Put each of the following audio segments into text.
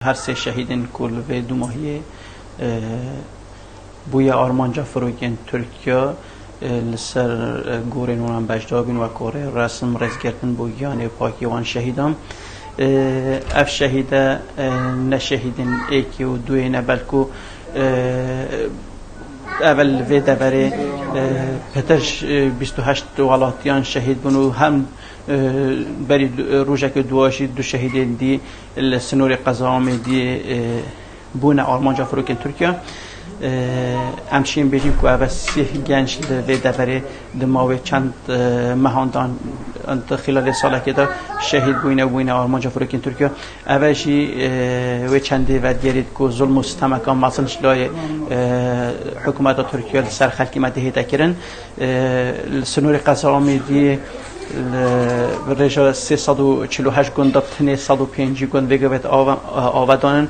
هر سه شهیدین کل و دو ماهی بوی آرمانجا فروگین ترکیه لسر گورین ونان بجدابین و کوره رسم رزگرتن بویان پاکی وان شهیدام اف شهیده نشهیدین ایکی و دوی نبلکو اول و دبره پترش 28 ولاتیان شهید بنو هم بری روزک دواشی دو شهیدین دی السنور قزامی دی بونه آرمانجا فروکن ترکیه امشین بیجیم که اول سه گنج و دبره دماوی چند مهاندان انت خلال ساله که دا شهید بوینه آرمانجا فروکن ترکیه اولشی و چندی ودگرید که ظلم و ستمکان مثلا شلای حکومت ترکیه سر خلقی مدهی تکرن سنور قزامی دی رجا 348 گند تنه 105 گند وگوت آودانن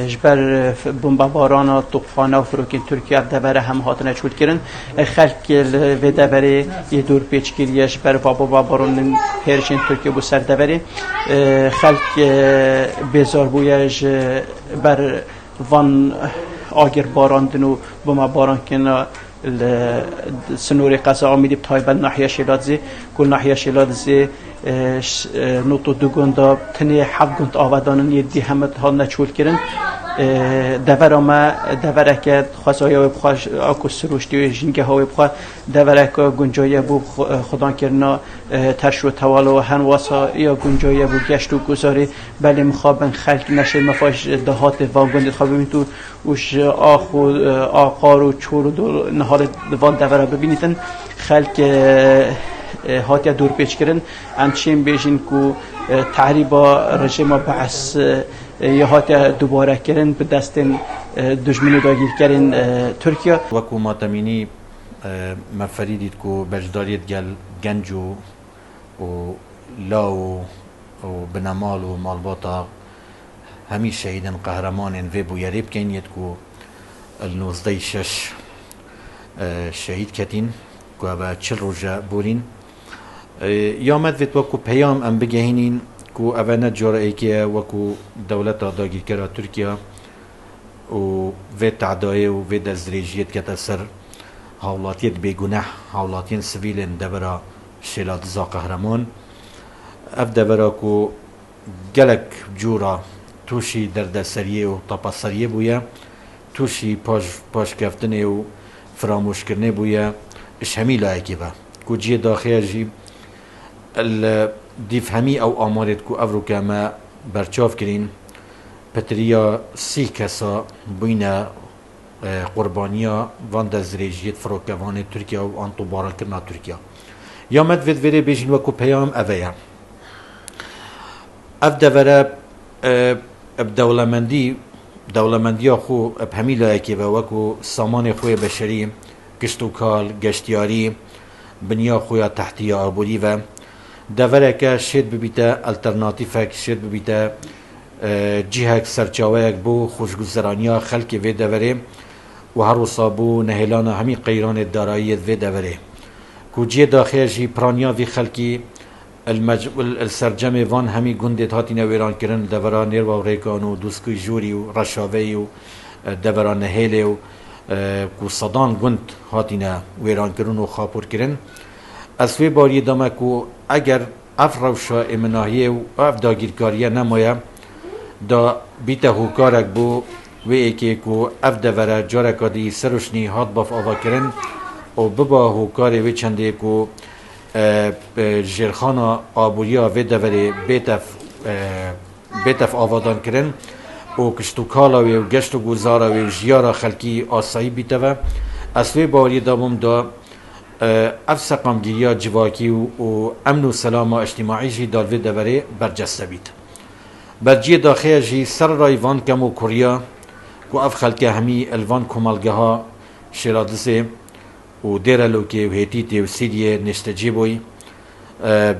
جبر بمباران طوفان فروکین ترکیه دبره هم هاتن چود کردن خلق و دبره یه دور پیچ کریش بر بابارون هرچین ترکیه بو سر دبره خلق بزار بویش بر وان آگر باراندن و بمباران کنه سنور قزامی دی تایبند ناحیه شیلادزی کل ناحیه شیلادزی نوتو دو گندا تنی 7 گند آودانن یدی همه ها نچول کردن دور ما دوره که خواستای بخواش آکو سروشتی و جنگه های بخواه دوره که گنجایه بو خدان کرنا ترش و توالو هنواسا یا گنجایه بو گشت و گذاری بله مخابن خلق نشه مفاش دهات وان گندید خواه ببین تو وش آخ و آقار و چور و دو نهار وان دوره ببینیدن خلق هاتیا دور پیچ کردن همچین بیشین که تعریبا رژیم بعث یا هاتیا دوباره کردن به دست دشمنی داگیر کردن ترکیه وکو ماتمینی مفریدید که بجداریت گل گنجو و لاو و بنمال و مالباتا همی شهیدن قهرمان و بویریب کنید که النوزده شش شهید کتین که با 40 روزه بورین یامد وید وکو پیام ام بگهینین که اوه جاره ایکیه وکو دولت داگیر کرا ترکیه و وید تعدایه و وید ازدریجیت کتا سر حولاتیت بگناه حولاتین سویلین دورا شیلات زا قهرمان اف دورا که گلک جورا توشی درد سریه و طاپا سریه بویا توشی پاش کفتنه و فراموش کرنه بویا اش همی لایکی با که جیه داخل جی دیفهمی او آمارد که افرو که ما برچاف کرین پتریا 30 کسا بوینا قربانیا وان دزریجیت فروکوان ترکیه و آنتو باران کرنا ترکیه یا مد وید ویره بیجین وکو پیام اوه اف دوره دولمندی خو اب همی لایکی و وکو سامان خوی بشری گشتوکال گشتیاری بنیا خویا تحتی آبودی و دوره که شد ببیته الترناتیفک شد ببیته جیهک سرچاوهک بو خوشگذرانیا خلق و دوره و هر وصابو نهلانا همی قیران داراییت و دوره که جی داخل جی پرانیا وی خلقی السرجم وان همی گندت هاتی نویران کرن دوران نیر و ریکان و دوسکوی جوری و رشاوی و دوران نهیله و که صدان گند هاتی نویران کرن و خاپور کرن از وی باری دامه که اگر اف روشا امناهیه و اف داگیرکاریه نمایه دا بیت هوکارک بو وی ایکی که اف دوره جارکا دی سرشنی هات باف آوا کرن و ببا هوکاری وی چنده که جرخانا آبوریا وی دوره بیتف آوادان کرن و کشتوکالا و گشت و گوزارا و جیارا خلکی آسایی بیتوه از وی باری دامم دا اف سقامگیریا جواکی و امن و سلام اجتماعی جی دال وی دوره برجسته بید برجی داخل جی سر رای وان کم و کوریا که اف خلکه همی الوان کمالگه ها شیرادزه و دیرالوکی و هیتیتی و سیریه نشتجی بوی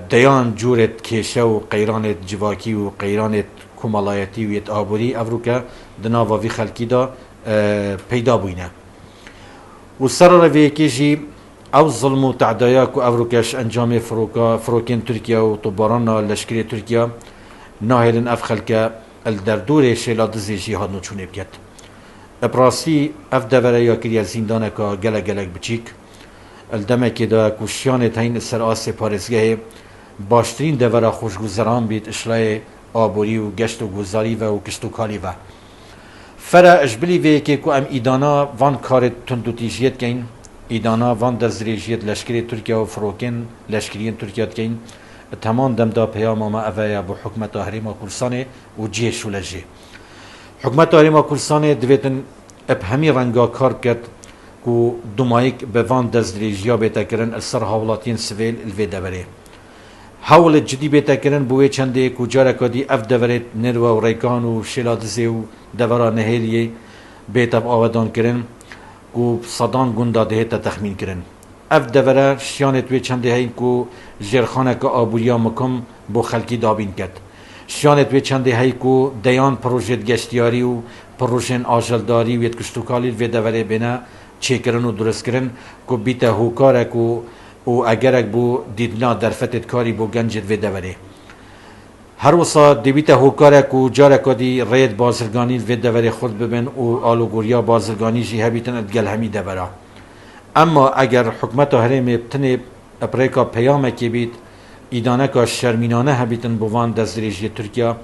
دیان جورت کشه و قیرانت جواکی و قیرانت کمالایتی و یت آبوری افرو که دناوی خلکی دا پیدا بوینه و سر روی کشی او ظلم و تعدایا که افرو کش انجام فروکین ترکیه و طباران لشکری ترکیه ناهلن اف خلکه الدردور شیلاد زیجی هادنو چونه بکت ابراسی اف دوره یا کریا زندانه که گلک گلک بچیک الدمه که دا کشیان تاین سر آس پارزگه باشترین دوره خوشگذران بید اشلای آبوری و گشت و گذاری و کشت و کالی و فرا اجبلی وی که ام ایدانا وان کار تندوتیجیت کن ایدانا وان دزریجیت لشکری ترکیه و فروکن لشکریین ترکیه کن تمام دم دا پیام ما اویا بو حکمت هریما کلسانه و جیش و لجه حکمت هریما کلسانه دویتن اب همی رنگا کار کرد که دومایک به وان دزریجیا بیتا کرن السر حولاتین سویل الوی دوره حول جدی بیتا کرن بوی چنده که جارکا دی اف دوره نرو و ریکان و شلادزه و دوره نهیلیه بیتا آودان کرن که صدان گنده ده تا تخمین کرن اف دوره شیانت وی چنده هین که جرخانه که آبوریا مکم بو خلکی دابین کرد شیانت وی چنده هین که دیان پروژت گشتیاری و پروژن آجلداری ویت کشتوکالی وی دوره بینه چه کرن و درست کرن که بیتا هوکاره که و اگرک بو دیدنا درفتت کاری بو گنجت و دوره هر وصا دیبیتا هوکاره که جارکا دی رید بازرگانی و دوره خود ببین و آلوگوریا بازرگانی جی هبیتن ادگل همی دوره اما اگر حکمت هرم بتنه اپریکا پیامه که بید ایدانه که شرمینانه هبیتن بوان دزریجی ترکیه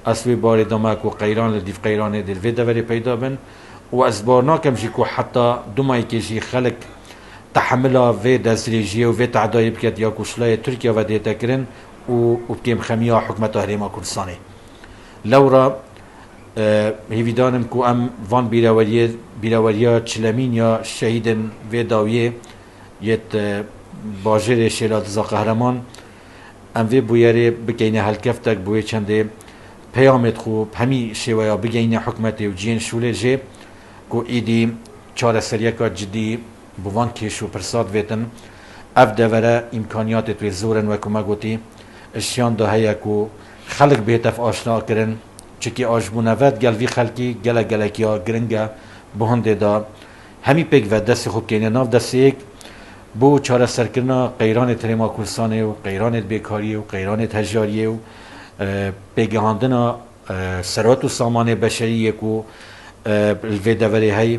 اصوی باری دمک و قیران لدیف قیران دل و دوره پیدا بن و از بارناکم جی که حتی دمایی که جی خلق تحملها في دزريجية وفي تعدايب كات يا كوشلاية تركيا وديتا كرن وبكيم خميا حكمة هريما كردستاني لورا هيفيدانم كو ام فان بيراوريا تشلمين يا شهيدن في داوية يت باجر شيلات زا قهرمان ام في بويري بكينه هالكفتك بوي چنده پیامت خوب همی شویا بگینه حکمت و جین شوله جه کو ایدی چاره سریکا جدی بوان کش و پرساد ویتن اف دوره امکانیات توی زورن و کما گوتی اشیان دا هیا کو خلق بیتف آشنا کرن چکی آجبونوت گل وی خلقی گل گلکیا گرنگا بهنده دا همی پیگ و دست خوب کنه ناف دست ایک بو چاره سرکرنا قیران تریما کلسانه و قیران بیکاری و قیران تجاریه و پیگهاندنا سرات و سامان بشریه کو الوی دوره هی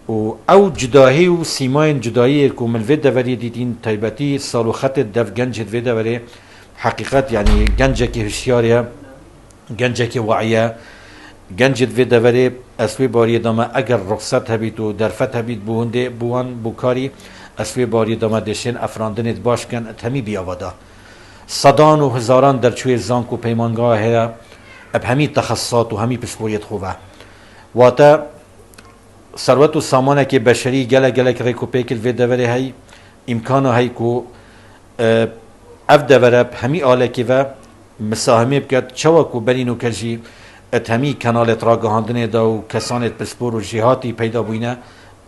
و او جداهی و سیماین جدایی که من وید دوری دیدین تایبتی سال و خط دف گنج وید دوری حقیقت یعنی گنجه که هشیاریه گنجه که وعیه گنج وید دوری اسوی باری دامه اگر رخصت هبید و درفت هبید بونده بوان بوکاری اسوی باری دامه دشین افراندنت باش کن همی بیاوادا صدان و هزاران در چوی زانک و پیمانگاه هیا اب همی تخصصات و همی پسپوریت خوبه واتا ثروت و سامانه که بشری گله گله که ریکوپیکل وی دوره هی امکانه هی کو اف دوره همی آله که و مساهمه بکد چوا کو برینو کجی ات همی کنالت را گهاندنه دا و کسانت پسپور و جهاتی پیدا بوینه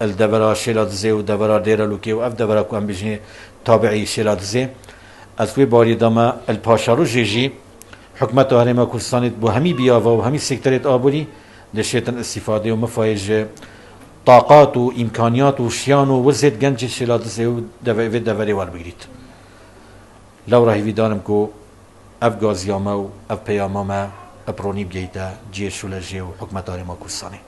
الدوره شیلادزه و دوره دیرالوکی و اف دوره کو هم بجنه تابعی شیلادزه از وی باری دامه الپاشارو جیجی حکمت هرما کردستانت بو همی بیاوا و همی سکترت آبوری دشیتن استفاده و مفایج طاقات و امکانیات و شیان و وزید گنج شلادزه و دوری وار بگیرید لو راهی ویدانم که اف گازیامه و اف پیامامه اپرونی بگیده جیش و لجه و حکمت هرما کردستانه